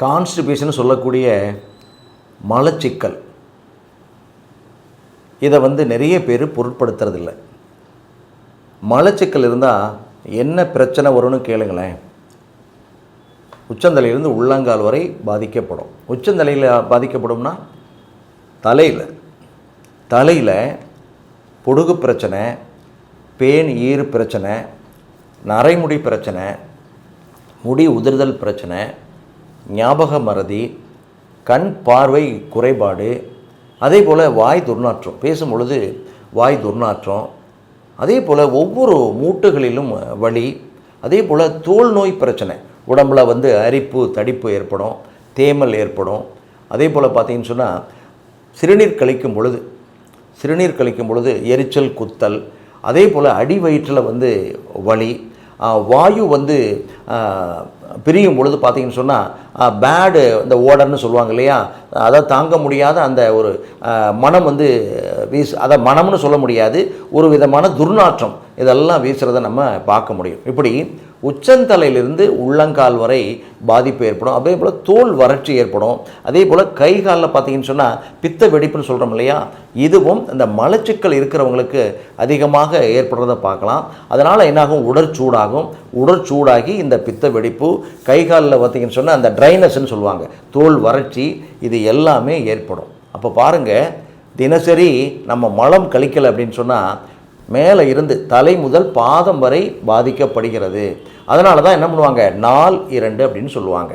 Constipation சொல்லக்கூடிய மலச்சிக்கல், இதை நிறைய பேர் பொருட்படுத்துறதில்ல. மலச்சிக்கல் இருந்தால் என்ன பிரச்சனை வரும்னு கேளுங்களேன். உச்சந்தலையிலிருந்து உள்ளங்கால் வரை பாதிக்கப்படும். உச்சந்தலையில் பாதிக்கப்படும்னா தலையில் பொடுகு பிரச்சனை, பேன் ஈறு பிரச்சனை, நரைமுடி பிரச்சனை, முடி உதிர்தல் பிரச்சனை, ஞாபக மறதி, கண் பார்வை குறைபாடு, அதே போல் வாய் துர்நாற்றம், பேசும் பொழுது வாய் துர்நாற்றம், அதே போல் ஒவ்வொரு மூட்டுகளிலும் வலி, அதே போல் தோல் நோய் பிரச்சனை, உடம்பில் அரிப்பு தடிப்பு ஏற்படும், தேமல் ஏற்படும். அதே போல் பார்த்தீங்கன்னு சொன்னால் சிறுநீர் கழிக்கும் பொழுது எரிச்சல் குத்தல், அதே போல் அடி வயிற்றில் வலி, வாயு பிரியும் பொழுது பார்த்தீங்கன்னு சொன்னால் பேடு இந்த ஓடர்னு சொல்லுவாங்க இல்லையா, அதை தாங்க முடியாத அந்த ஒரு மனம் அதை மனம்னு சொல்ல முடியாது, ஒரு விதமான துர்நாற்றம் இதெல்லாம் வீசுகிறத நம்ம பார்க்க முடியும். இப்படி உச்சந்தலையிலிருந்து உள்ளங்கால் வரை பாதிப்பு ஏற்படும். அதே போல் தோல் வறட்சி ஏற்படும். அதே போல் கை காலில் பார்த்தீங்கன்னு சொன்னால் பித்த வெடிப்புன்னு சொல்கிறோம் இல்லையா, இதுவும் இந்த மலச்சிக்கல் இருக்கிறவங்களுக்கு அதிகமாக ஏற்படுறதை பார்க்கலாம். அதனால் என்னாகும், உடற்சூடாகி இந்த பித்த வெடிப்பு, கை காலில் பார்த்தீங்கன்னு சொன்னால் அந்த ட்ரைனஸ்ன்னு சொல்லுவாங்க, தோல் வறட்சி, இது எல்லாமே ஏற்படும். அப்போ பாருங்கள், தினசரி நம்ம மலம் கழிக்கலை அப்படின்னு சொன்னால் மேலே இருந்து தலை முதல் பாதம் வரை பாதிக்கப்படுகிறது. அதனால தான் என்ன பண்ணுவாங்க, நாள் 2 அப்படின்னு சொல்லுவாங்க.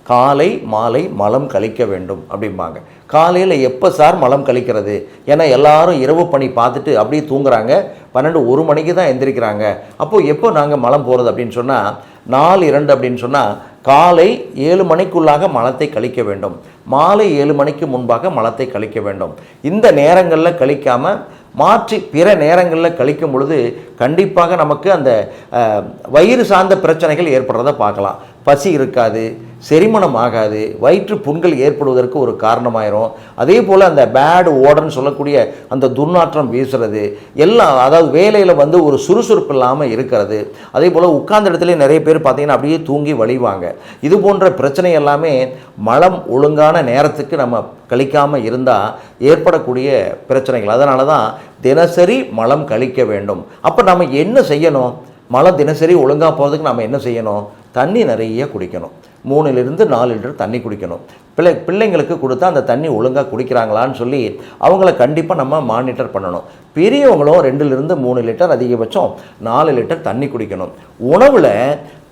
காலை மாலை மலம் கழிக்க வேண்டும் அப்படிம்பாங்க. காலையில் எப்போ சார் மலம் கழிக்கிறது? ஏன்னா எல்லாரும் இரவு பணி பார்த்துட்டு அப்படியே தூங்குறாங்க, 12-1 மணிக்கு தான் எந்திரிக்கிறாங்க. அப்போது எப்போ நாங்கள் மலம் போகிறது அப்படின்னு சொன்னால் நாள் 2 அப்படின்னு சொன்னால் காலை 7 மணிக்குள்ளாக மலத்தை கழிக்க வேண்டும், மாலை 7 மணிக்கு முன்பாக மலத்தை கழிக்க வேண்டும். இந்த நேரங்களில் கழிக்காமல் மாற்றி பிற நேரங்களில் கழிக்கும் பொழுது கண்டிப்பாக நமக்கு அந்த வயிறு சார்ந்த பிரச்சனைகள் ஏற்படுறதை பார்க்கலாம். பசி இருக்காது, செரிமணம் ஆகாது, வயிற்று புண்கள் ஏற்படுவதற்கு ஒரு காரணமாயிரும். அதே போல் அந்த பேடு ஓடர்னு சொல்லக்கூடிய அந்த துர்நாற்றம் வீசுறது எல்லாம், அதாவது வேலையில் ஒரு சுறுசுறுப்பு இல்லாமல் இருக்கிறது. அதே போல் உட்கார்ந்த இடத்துல நிறைய பேர் பார்த்தீங்கன்னா அப்படியே தூங்கி வழிவாங்க. இது போன்ற பிரச்சனை எல்லாமே மலம் ஒழுங்கான நேரத்துக்கு நம்ம கழிக்காமல் இருந்தால் ஏற்படக்கூடிய பிரச்சனைகள். அதனால தான் தினசரி மலம் கழிக்க வேண்டும். அப்போ நம்ம என்ன செய்யணும்? மலம் தினசரி ஒழுங்காக போகிறதுக்கு நம்ம என்ன செய்யணும்? தண்ணி நிறைய குடிக்கணும். 3-4 லிட்டர் தண்ணி குடிக்கணும். பிள்ளைங்களுக்கு கொடுத்தா அந்த தண்ணி ஒழுங்காக குடிக்கிறாங்களான்னு சொல்லி அவங்கள கண்டிப்பாக நம்ம மானிட்டர் பண்ணணும். பெரியவங்களும் 2-3 லிட்டர், அதிகபட்சம் 4 லிட்டர் தண்ணி குடிக்கணும். உணவில்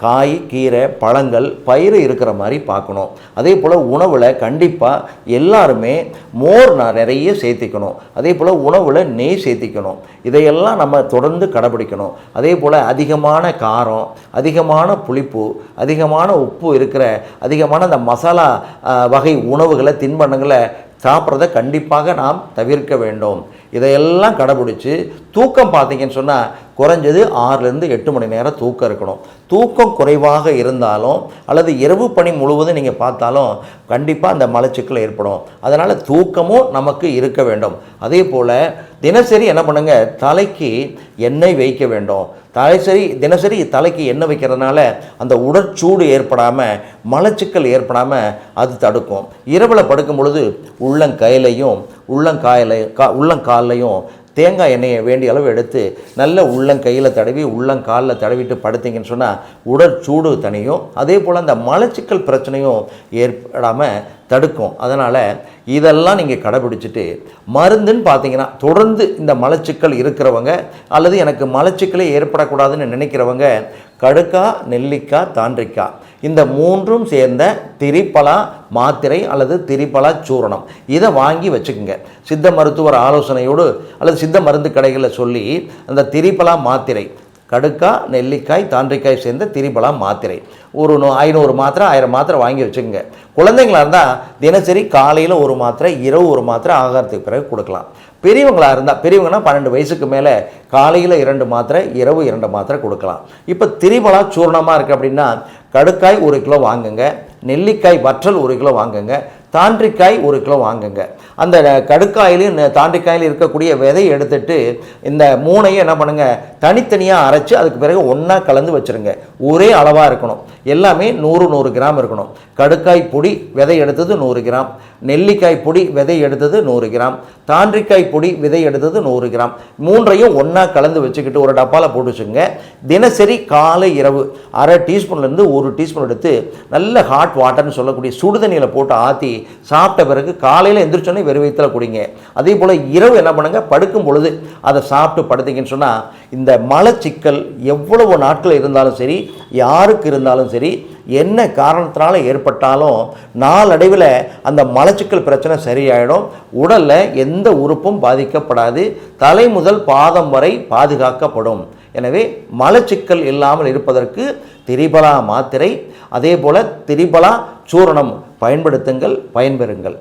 காய், கீரை, பழங்கள், பயிறு இருக்கிற மாதிரி பார்க்கணும். அதே போல் உணவில் கண்டிப்பாக எல்லாருமே மோர் நிறைய சேர்த்திக்கணும். அதே போல் உணவில் நெய் சேர்த்திக்கணும். இதையெல்லாம் நம்ம தொடர்ந்து கடைபிடிக்கணும். அதே போல் அதிகமான காரம், அதிகமான புளிப்பு, அதிகமான உப்பு இருக்கிற அதிகமான அந்த மசாலா வகை உணவுகளை, தின்பண்டங்களை சாப்பிட்றத கண்டிப்பாக நாம் தவிர்க்க வேண்டும். இதையெல்லாம் கடைபிடிச்சு தூக்கம் பார்த்தீங்கன்னு சொன்னால் குறைஞ்சது 6-8 மணி நேரம் தூக்கம் இருக்கணும். தூக்கம் குறைவாக இருந்தாலும் அல்லது இரவு பணி முழுவதும் நீங்கள் பார்த்தாலும் கண்டிப்பாக அந்த மலச்சிக்கல் ஏற்படும். அதனால் தூக்கமும் நமக்கு இருக்க வேண்டும். அதே போல் தினசரி என்ன பண்ணுங்க, தலைக்கு எண்ணெய் வைக்க வேண்டும். தினசரி தலைக்கு எண்ணெய் வைக்கிறதுனால அந்த உடற்சூடு ஏற்படாமல், மலச்சிக்கல் ஏற்படாமல் அது தடுக்கும். இரவில் படுக்கும் பொழுது உள்ளங்கையிலையும் உள்ளங்காலையும் தேங்காய் எண்ணெயை வேண்டிய அளவு எடுத்து நல்ல உள்ளங்கையில் தடவி உள்ளங்காலில் தடவிட்டு படுத்திங்கன்னு சொன்னால் உடற்சூடு தனியும். அதே போல் அந்த மலச்சிக்கல் பிரச்சனையும் ஏற்படாமல் தடுக்கும். அதனால் இதெல்லாம் நீங்கள் கடைபிடிச்சிட்டு மருந்துன்னு பார்த்தீங்கன்னா தொடர்ந்து இந்த மலச்சிக்கல் இருக்கிறவங்க அல்லது எனக்கு மலச்சிக்கலே ஏற்படக்கூடாதுன்னு நினைக்கிறவங்க கடுக்காய், நெல்லிக்காய், தாண்டிக்காய் இந்த 3ம் சேர்ந்த திரிபலா மாத்திரை அல்லது திரிபலா சூரணம் இதை வாங்கி வச்சுக்கோங்க. சித்த மருத்துவர் ஆலோசனையோடு அல்லது சித்த மருந்து கடைகளில் சொல்லி அந்த திரிபலா மாத்திரை, கடுக்காய், நெல்லிக்காய், தாண்டிக்காய் சேர்ந்த திரிபலா மாத்திரை ஒரு 500 மாத்திரை 1000 மாத்திரை வாங்கி வச்சுக்கோங்க. குழந்தைங்களாக இருந்தால் தினசரி காலையில் 1 மாத்திரை, இரவு 1 மாத்திரை ஆகாரத்துக்கு பிறகு கொடுக்கலாம். பெரியவங்களாக இருந்தால், பெரியவங்கன்னா 12 வயசுக்கு மேலே காலையில் 2 மாத்திரை, இரவு 2 மாத்திரை கொடுக்கலாம். இப்போ திரிபலா சூர்ணமாக இருக்குது அப்படின்னா கடுக்காய் 1 கிலோ வாங்குங்க, நெல்லிக்காய் வற்றல் 1 கிலோ வாங்குங்க, தாண்டிக்காய் 1 கிலோ வாங்குங்க. அந்த கடுக்காயிலையும் தாண்டிக்காயிலும் இருக்கக்கூடிய விதையை எடுத்துட்டு இந்த 3ஐயும் என்ன பண்ணுங்கள், தனித்தனியாக அரைச்சி அதுக்கு பிறகு ஒன்றா கலந்து வச்சுருங்க. ஒரே அளவாக இருக்கணும். எல்லாமே 100 கிராம் இருக்கணும். கடுக்காய் பொடி விதை எடுத்தது 100 கிராம், நெல்லிக்காய் பொடி விதை எடுத்தது 100 கிராம், தாண்டிக்காய் பொடி விதை எடுத்தது 100 கிராம். 3ஐயும் ஒன்றா கலந்து வச்சுக்கிட்டு ஒரு டப்பாவில் போட்டு வச்சுங்க. தினசரி காலை இரவு அரை டீஸ்பூன்லேருந்து 1 டீஸ்பூன் எடுத்து நல்ல ஹாட் வாட்டர்னு சொல்லக்கூடிய சுடுதண்ணியில் போட்டு ஆற்றி சாப்பிட்ட பிறகு காலையில் எந்திரிச்சோன்னே வெறும் வயிற்றில் குடிங்க. அதே போல் இரவு என்ன பண்ணுங்கள், படுக்கும் பொழுது அதை சாப்பிட்டு படுத்தீங்கன்னு சொன்னால் இந்த மலச்சிக்கல் எவ்வளவு நாட்கள் இருந்தாலும் சரி, யாருக்கு இருந்தாலும் சரி, என்ன காரணத்தினால ஏற்பட்டாலும் நாளடைவில் அந்த மலச்சிக்கல் பிரச்சனை சரியாயிடும். உடலில் எந்த உறுப்பும் பாதிக்கப்படாது. தலை முதல் பாதம் வரை பாதுகாக்கப்படும். எனவே மலச்சிக்கல் இல்லாமல் இருப்பதற்கு திரிபலா மாத்திரை, அதே போல் திரிபலா சூரணம் பயன்படுத்துங்கள், பயன்பெறுங்கள்.